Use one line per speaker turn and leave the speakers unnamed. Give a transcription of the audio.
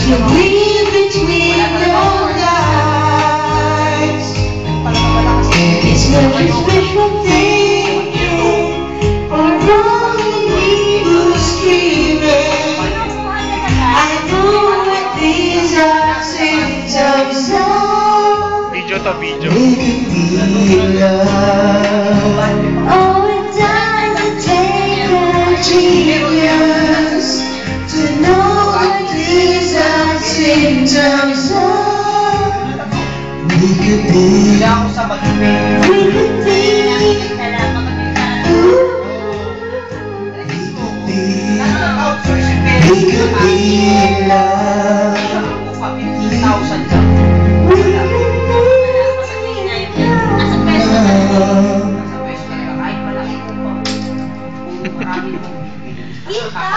to read between your lines. It's not a special thing or wrong evil screaming. I know that these are symptoms of
Video to video.
Oh, it doesn't take a genius to know that these are symptoms of we could be in love.
Kita?